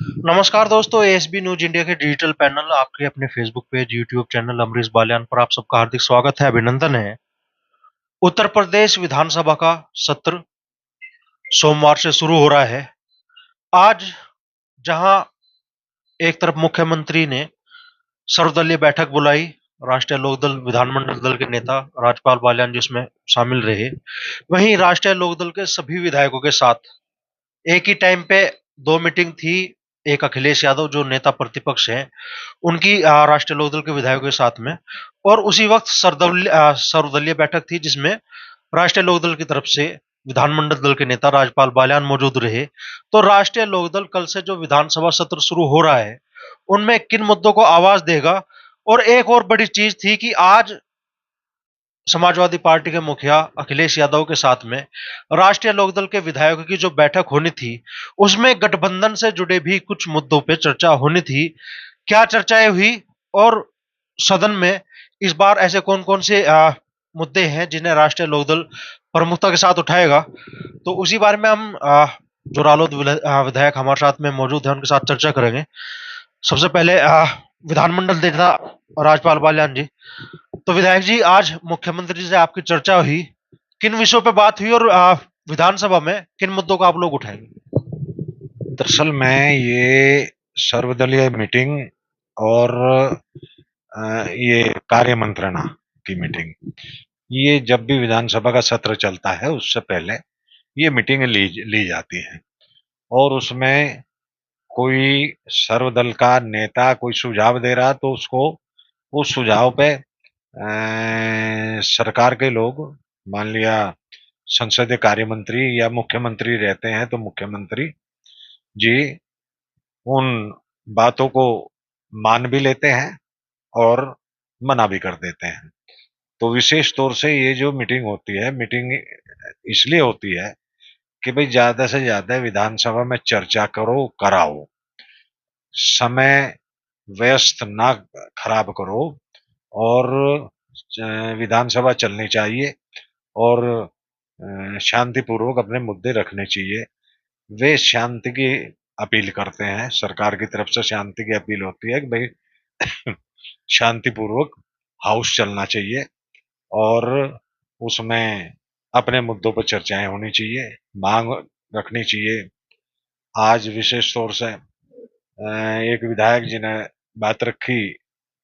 नमस्कार दोस्तों, ASB news India के डिजिटल पैनल आपके अपने Facebook page, YouTube channel Amrish Baliyan पर आप सबका हार्दिक स्वागत है, अभिनंदन है। उत्तर प्रदेश विधानसभा का सत्र सोमवार से शुरू हो रहा है। आज जहां एक तरफ मुख्यमंत्री ने सर्वदलीय बैठक बुलाई, राष्ट्रीय लोकदल विधानमंडल दल के नेता राजपाल बालियान जिसमें शामिल रहे, वहीं राष्ट्रीय लोकदल के सभी विधायकों के साथ एक ही टाइम पे दो मीटिंग थी। एक अखिलेश यादव जो नेता प्रतिपक्ष हैं, उनकी राष्ट्रीय लोकदल के विधायकों के साथ में, और उसी वक्त सर्वदलीय बैठक थी जिसमें राष्ट्रीय लोकदल की तरफ से विधानमंडल दल के नेता राजपाल बालियान मौजूद रहे। तो राष्ट्रीय लोकदल कल से जो विधानसभा सत्र शुरू हो रहा है, उनमें किन मुद्दों को आवाज देगा। और एक और बड़ी चीज थी कि आज समाजवादी पार्टी के मुखिया अखिलेश यादव के साथ में राष्ट्रीय लोकदल के विधायकों की जो बैठक होनी थी, उसमें गठबंधन से जुड़े भी कुछ मुद्दों पे चर्चा होनी थी। क्या चर्चाएं हुई और सदन में इस बार ऐसे कौन-कौन से मुद्दे हैं जिन्हें राष्ट्रीय लोकदल प्रमुखता के साथ उठाएगा, तो उसी बारे में हम जो रालोद विधायक हमारे साथ में मौजूद हैं उनके साथ चर्चा करेंगे। सबसे पहले विधानमंडल नेता राजपाल बालियान जी, तो विधायक जी आज मुख्यमंत्री से आपकी चर्चा हुई, किन विषयों पे बात हुई और विधानसभा में किन मुद्दों को आप लोग उठाएंगे? दरअसल मैं ये सर्वदलीय मीटिंग और ये कार्य मंत्रणा की मीटिंग, ये जब भी विधानसभा का सत्र चलता है उससे पहले ये मीटिंग ली ली जाती है और उसमें कोई सर्वदल का नेता कोई सुझाव दे रहा तो उसको उस सुझाव पे सरकार के लोग, मान लिया संसदीय कार्य मंत्री या मुख्यमंत्री रहते हैं तो मुख्यमंत्री जी उन बातों को मान भी लेते हैं और मना भी कर देते हैं। तो विशेष तौर से ये जो मीटिंग होती है, मीटिंग इसलिए होती है कि भाई ज्यादा से ज्यादा विधानसभा में चर्चा करो, कराओ, समय व्यस्त ना खराब करो और विधानसभा चलनी चाहिए और शांतिपूर्वक अपने मुद्दे रखने चाहिए। वे शांति की अपील करते हैं, सरकार की तरफ से शांति की अपील होती है कि भाई शांतिपूर्वक हाउस चलना चाहिए और उसमें अपने मुद्दों पर चर्चाएं होनी चाहिए, मांग रखनी चाहिए। आज विशेष तौर से एक विधायक जी ने बात रखी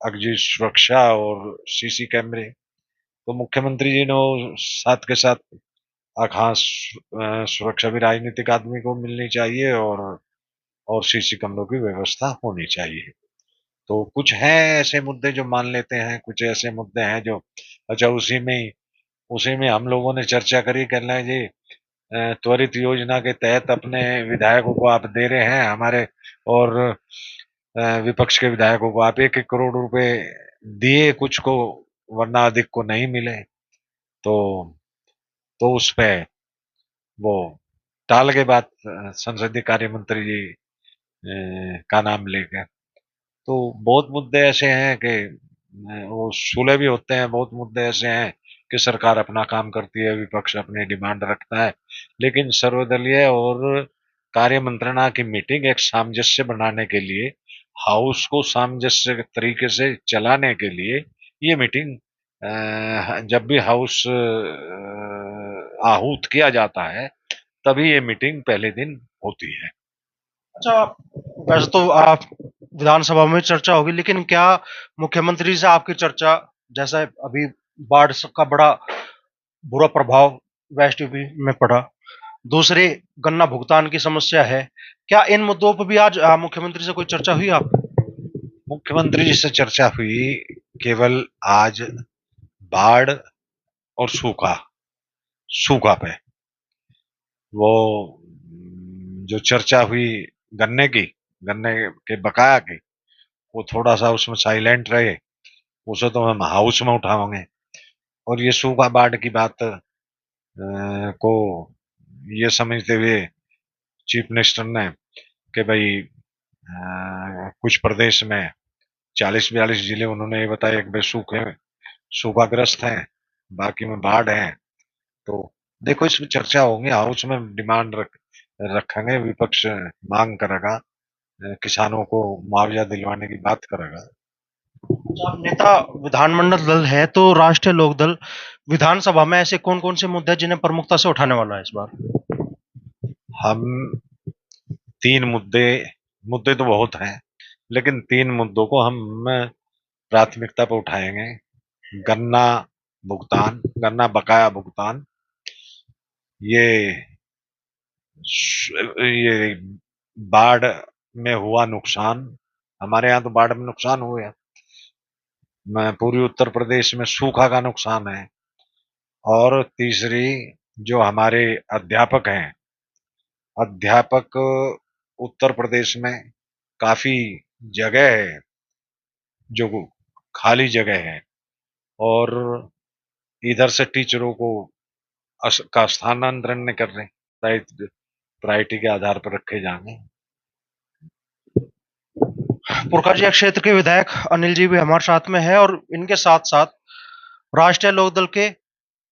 अगजी सुरक्षा और सीसी कैमरे, तो मुख्यमंत्री जी ने साथ के साथ हाँ, सुरक्षा भी राजनीतिक आदमी को मिलनी चाहिए और सीसी कैमरों की व्यवस्था होनी चाहिए। तो कुछ हैं ऐसे मुद्दे जो मान लेते हैं, कुछ ऐसे मुद्दे हैं जो अच्छा उसी में हम लोगों ने चर्चा करी, कहना है जी त्वरित योजना के तहत अपने विधायकों को आप दे रहे हैं हमारे, और विपक्ष के विधायकों को आप 1-1 करोड़ रुपए दिए कुछ को, वरना अधिक को नहीं मिले। तो तो उस पे वो टाल के बात संसदीय कार्य मंत्री जी का नाम लेकर। तो बहुत मुद्दे ऐसे हैं कि वो सुलह भी होते हैं, बहुत मुद्दे ऐसे हैं कि सरकार अपना काम करती है, विपक्ष अपनी डिमांड रखता है, लेकिन सर्वदलीय और कार्य मंत्रणा की मीटिंग एक सामंजस्य बनाने के लिए, हाउस को सामंजस्य तरीके से चलाने के लिए ये मीटिंग, जब भी हाउस आहूत किया जाता है तभी ये मीटिंग पहले दिन होती है। अच्छा, वैसे तो आप विधानसभा में चर्चा होगी, लेकिन क्या मुख्यमंत्री से आपकी चर्चा, जैसा अभी बाढ़ का बड़ा बुरा प्रभाव वेस्ट यूपी में पड़ा, दूसरे गन्ना भुगतान की समस्या है, क्या इन मुद्दों पर भी आज मुख्यमंत्री से कोई चर्चा हुई आपकी? मुख्यमंत्री जी से चर्चा हुई केवल आज बाढ़ और सूखा सूखा पे। वो जो चर्चा हुई गन्ने की, गन्ने के बकाया की, वो थोड़ा सा उसमें साइलेंट रहे, उसे तो हम हाउस में उठाएंगे। और ये सूखा बाढ़ की बात को ये समझते हुए चीफ मिनिस्टर ने कि भाई कुछ प्रदेश में 40-42 जिले उन्होंने ये बताया कि भाई सूखाग्रस्त हैं, बाकी में बाढ़ है। तो देखो इसमें चर्चा होगी, हाउस में डिमांड रखेंगे, विपक्ष मांग करेगा, किसानों को मुआवजा दिलवाने की बात करेगा। अच्छा, आप नेता विधानमंडल दल है तो राष्ट्रीय लोकदल विधानसभा में ऐसे कौन कौन से मुद्दे हैं जिन्हें प्रमुखता से उठाने वाला है इस बार? हम तीन मुद्दे मुद्दे तो बहुत हैं, लेकिन तीन मुद्दों को हम प्राथमिकता पर उठाएंगे। गन्ना गन्ना बकाया भुगतान, ये ये बाढ़ में हुआ नुकसान। हमारे यहाँ तो बाढ़ में नुकसान हुए हैं। मैं पूर्वी उत्तर प्रदेश में सूखा का नुकसान है। और तीसरी, जो हमारे अध्यापक हैं, अध्यापक उत्तर प्रदेश में काफी जगह है जो खाली जगह है, और इधर से टीचरों को का स्थानांतरण नहीं कर रहे, प्रायोरिटी के आधार पर रखे जाएंगे। पुरकाजिया क्षेत्र के विधायक अनिल जी भी हमारे साथ में है और इनके साथ साथ राष्ट्रीय लोकदल के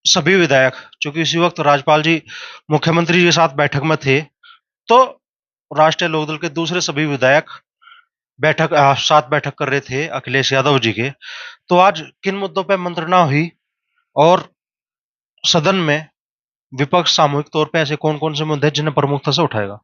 सभी विधायक, चूंकि इसी वक्त राज्यपाल जी मुख्यमंत्री जी के साथ बैठक में थे, तो राष्ट्रीय लोकदल के दूसरे सभी विधायक साथ बैठक कर रहे थे अखिलेश यादव जी के। तो आज किन मुद्दों पर मंत्रणा हुई और सदन में विपक्ष सामूहिक तौर पे ऐसे कौन कौन से मुद्दे हैं जिन्हें प्रमुखता से उठाएगा?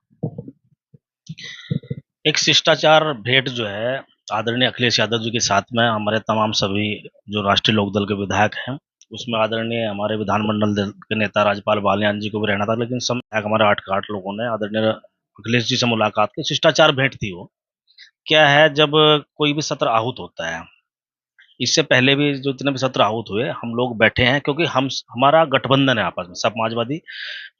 एक शिष्टाचार भेंट जो है आदरणीय अखिलेश यादव जी के साथ में हमारे तमाम सभी जो राष्ट्रीय लोकदल के विधायक हैं, उसमें आदरणीय हमारे विधानमंडल दल के नेता राज्यपाल बाल्यान जी को भी रहना था, लेकिन सब हमारे 8 लोगों ने आदरणीय अखिलेश जी से मुलाकात की। शिष्टाचार भेंट थी वो। क्या है, जब कोई भी सत्र आहूत होता है, इससे पहले भी जो जितने भी सत्र आहूत हुए, हम लोग बैठे हैं, क्योंकि हमारा गठबंधन है आपस में, समाजवादी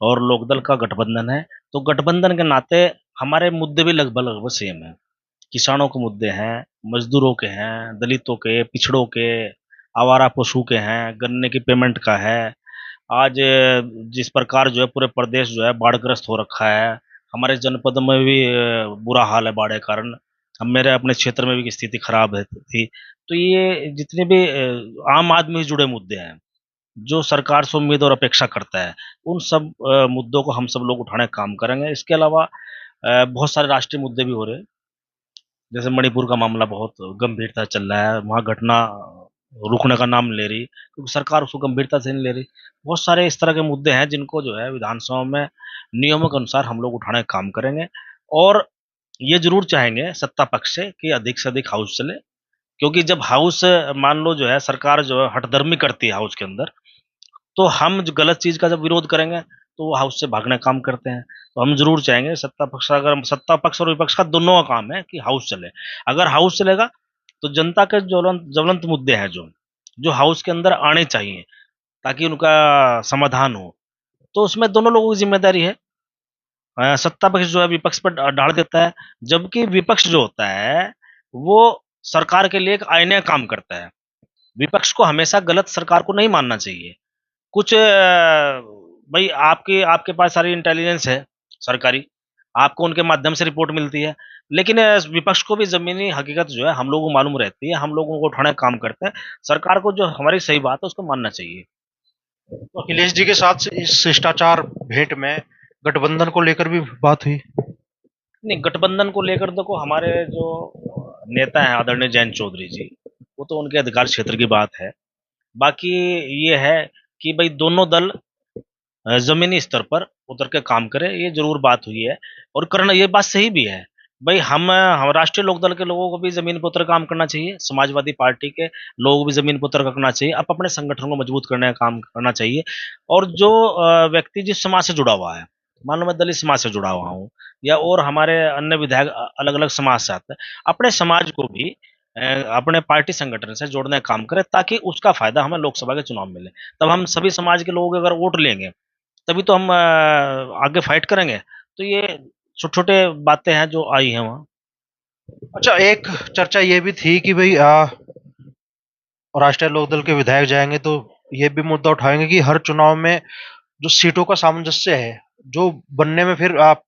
और लोकदल का गठबंधन है। तो गठबंधन के नाते हमारे मुद्दे भी लगभग लगभग सेम है। किसानों के मुद्दे हैं, मजदूरों के हैं, दलितों के, पिछड़ों के, आवारा पशु के हैं, गन्ने की पेमेंट का है। आज जिस प्रकार जो है पूरे प्रदेश जो है बाढ़ग्रस्त हो रखा है, हमारे जनपद में भी बुरा हाल है बाढ़ के कारण। हम मेरे अपने क्षेत्र में भी स्थिति खराब है थी। तो ये जितने भी आम आदमी से जुड़े मुद्दे हैं, जो सरकार से उम्मीद और अपेक्षा करता है, उन सब मुद्दों को हम सब लोग उठाने का काम करेंगे। इसके अलावा बहुत सारे राष्ट्रीय मुद्दे भी हो रहे हैं, जैसे मणिपुर का मामला बहुत गंभीरता से चल रहा है, वहाँ घटना रुकने का नाम ले रही, क्योंकि सरकार उसको गंभीरता से नहीं ले रही। बहुत सारे इस तरह के मुद्दे हैं जिनको जो है विधानसभा में नियमों के अनुसार हम लोग उठाने का काम करेंगे। और ये जरूर चाहेंगे सत्ता पक्ष से कि अधिक से अधिक हाउस चले, क्योंकि जब हाउस मान लो जो है सरकार जो है हठधर्मी करती है हाउस के अंदर, तो हम जो गलत चीज का जब विरोध करेंगे तो वो हाउस से भागने का काम करते हैं। तो हम जरूर चाहेंगे सत्ता पक्ष, अगर सत्ता पक्ष और विपक्ष का दोनों का काम है कि हाउस चले। अगर हाउस चलेगा तो जनता के ज्वलंत ज्वलंत मुद्दे हैं जो जो हाउस के अंदर आने चाहिए ताकि उनका समाधान हो, तो उसमें दोनों लोगों की जिम्मेदारी है। सत्ता पक्ष जो है विपक्ष पर डाल देता है, जबकि विपक्ष जो होता है वो सरकार के लिए एक आईने का काम करता है। विपक्ष को हमेशा गलत सरकार को नहीं मानना चाहिए। कुछ भाई आपके आपके पास सारी इंटेलिजेंस है सरकारी, आपको उनके माध्यम से रिपोर्ट मिलती है, लेकिन विपक्ष को भी जमीनी हकीकत जो है हम लोगों को मालूम रहती है, हम लोगों को उठाने का काम करते हैं। सरकार को जो हमारी सही बात है उसको मानना चाहिए। तो अखिलेश जी के साथ इस शिष्टाचार भेंट में गठबंधन को लेकर भी बात हुई। नहीं, गठबंधन को लेकर देखो, हमारे जो नेता हैं आदरणीय जयंत चौधरी जी, वो तो उनके अधिकार क्षेत्र की बात है। बाकी ये है कि भाई दोनों दल जमीनी स्तर पर उतर के काम करे, ये जरूर बात हुई है। और करना, ये बात सही भी है भाई। हम राष्ट्रीय लोकदल के लोगों को भी जमीन पर उतर काम करना चाहिए, समाजवादी पार्टी के लोगों को भी जमीन पर उतर करना चाहिए, अब अपने संगठन को मजबूत करने का काम करना चाहिए। और जो व्यक्ति जिस समाज से जुड़ा हुआ है, मान लो मैं दलित समाज से जुड़ा हुआ हूँ, या और हमारे अन्य विधायक अलग अलग समाज से आते हैं, अपने समाज को भी अपने पार्टी संगठन से जोड़ने का काम करें, ताकि उसका फायदा हमें लोकसभा के चुनाव में मिले। तब हम सभी समाज के लोग अगर वोट लेंगे, तभी तो हम आगे फाइट करेंगे। तो ये छोटे-छोटे बातें हैं जो आई हैं वहाँ। अच्छा, एक चर्चा ये भी थी कि भाई राष्ट्रीय लोकदल के विधायक जाएंगे तो ये भी मुद्दा उठाएंगे कि हर चुनाव में जो सीटों का सामंजस्य है, जो बनने में फिर आप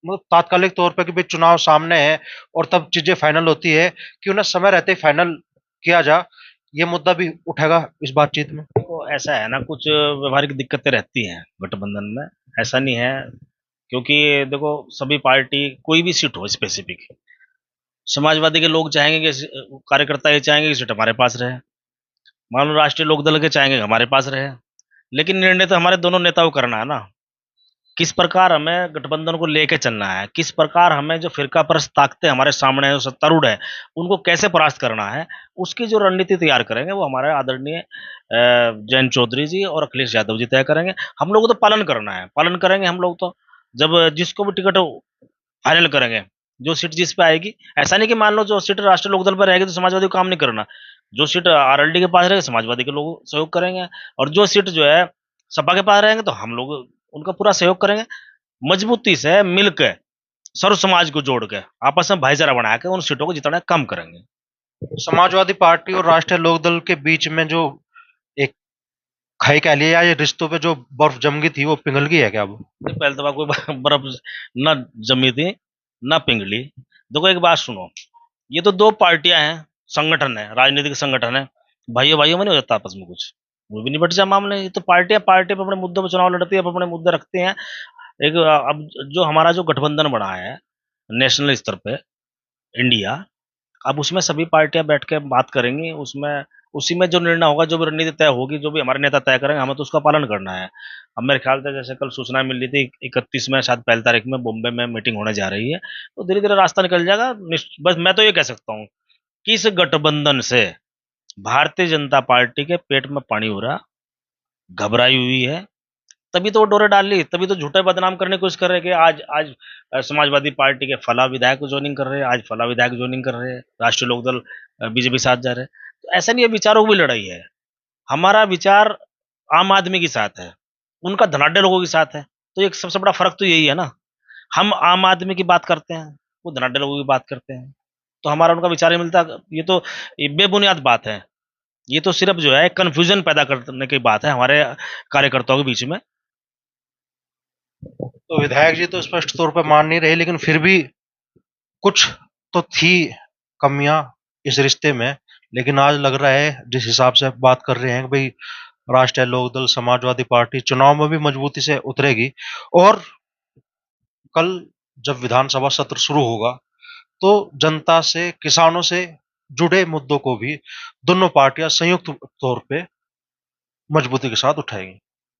मतलब तात्कालिक तौर पे कि भाई चुनाव सामने है और तब चीजें फाइनल होती है, कि उन्हें समय रहते ही फाइनल किया जा, ये मुद्दा भी उठेगा इस बातचीत में। देखो ऐसा है ना, कुछ व्यावहारिक दिक्कतें रहती हैं गठबंधन में, ऐसा नहीं है। क्योंकि देखो सभी पार्टी कोई भी सीट हो स्पेसिफिक, समाजवादी के लोग चाहेंगे कि कार्यकर्ता ये चाहेंगे कि सीट हमारे पास रहे, मान लो राष्ट्रीय लोकदल के चाहेंगे कि हमारे पास रहे, लेकिन निर्णय तो हमारे दोनों नेताओं को करना है ना, किस प्रकार हमें गठबंधन को लेके चलना है, किस प्रकार हमें जो फिरका परस्त ताकतें हमारे सामने है, जो सत्तारूढ़ है, उनको कैसे परास्त करना है, उसकी जो रणनीति तैयार करेंगे वो हमारे आदरणीय जयंत चौधरी जी और अखिलेश यादव जी तय करेंगे। हम लोग को तो पालन करना है, पालन करेंगे हम लोग तो, जब जिसको भी टिकट फाइनल करेंगे, जो सीट जिस पे आएगी, ऐसा नहीं कि मान लो जो सीट राष्ट्रीय लोकदल पर रहेगी तो समाजवादी को काम नहीं करना, जो सीट आरएलडी के पास रहेगी समाजवादी के लोग सहयोग करेंगे, और जो सीट जो है सपा के पास रहेंगे तो हम लोग उनका पूरा सहयोग करेंगे, मजबूती से मिलकर सर्व समाज को जोड़ के आपस में भाईचारा बना के उन सीटों को जितना कम करेंगे। समाजवादी पार्टी और राष्ट्रीय लोकदल के बीच में जो एक खाई कह लिया, ये रिश्तों पे जो बर्फ जम गई थी वो पिघल गई है क्या अब? पहले तो कोई बर्फ न जमी थी न पिघली। देखो एक बात सुनो, ये तो दो पार्टियां हैं, संगठन है, राजनीतिक संगठन है, भाइयों भाइयों में नहीं हो जाता आपस में कुछ, वो भी निपट जाए मामले। ये तो पार्टियां पार्टी पर अपने मुद्दों पर चुनाव लड़ती है, अपने मुद्दे रखते हैं। एक अब जो हमारा जो गठबंधन बना है नेशनल स्तर पे इंडिया, अब उसमें सभी पार्टियां बैठ के बात करेंगी, उसमें उसी में जो निर्णय होगा, जो भी रणनीति तय होगी, जो भी हमारे नेता तय करेंगे, हमें तो उसका पालन करना है। अब मेरे ख्याल से जैसे कल सूचना मिल रही थी 31 में शायद 1 तारीख में बॉम्बे में मीटिंग होने जा रही है, तो धीरे धीरे रास्ता निकल जाएगा। बस मैं तो ये कह सकता हूँ कि इस गठबंधन से भारतीय जनता पार्टी के पेट में पानी हो रहा, घबराई हुई है, तभी तो वो डोरे डाल ली, तभी तो झूठे बदनाम करने की कोशिश कर रहे हैं कि आज समाजवादी पार्टी के फला विधायक ज्वाइनिंग कर रहे हैं, आज फला विधायक ज्वाइनिंग कर रहे हैं, राष्ट्रीय लोकदल बीजेपी साथ जा रहे हैं। तो ऐसा नहीं है, विचारों की भी लड़ाई है। हमारा विचार आम आदमी के साथ है, उनका धनाढ्य लोगों के साथ है, तो एक सबसे बड़ा फर्क तो यही है ना, हम आम आदमी की बात करते हैं, वो धनाढ्य लोगों की बात करते हैं, तो हमारा उनका विचार ही मिलता। ये बेबुनियाद बात है, ये तो सिर्फ जो है कंफ्यूजन पैदा करने की बात है हमारे कार्यकर्ताओं के बीच में। तो विधायक जी तो स्पष्ट तौर पर मान नहीं रहे, लेकिन फिर भी कुछ तो थी कमियां इस रिश्ते में। लेकिन आज लग रहा है, जिस हिसाब से बात कर रहे हैं कि भाई राष्ट्रीय लोकदल समाजवादी पार्टी चुनाव में भी मजबूती से उतरेगी, और कल जब विधानसभा सत्र शुरू होगा तो जनता से, किसानों से जुड़े मुद्दों को भी दोनों पार्टियां संयुक्त तौर पे मजबूती के साथ उठाएगी।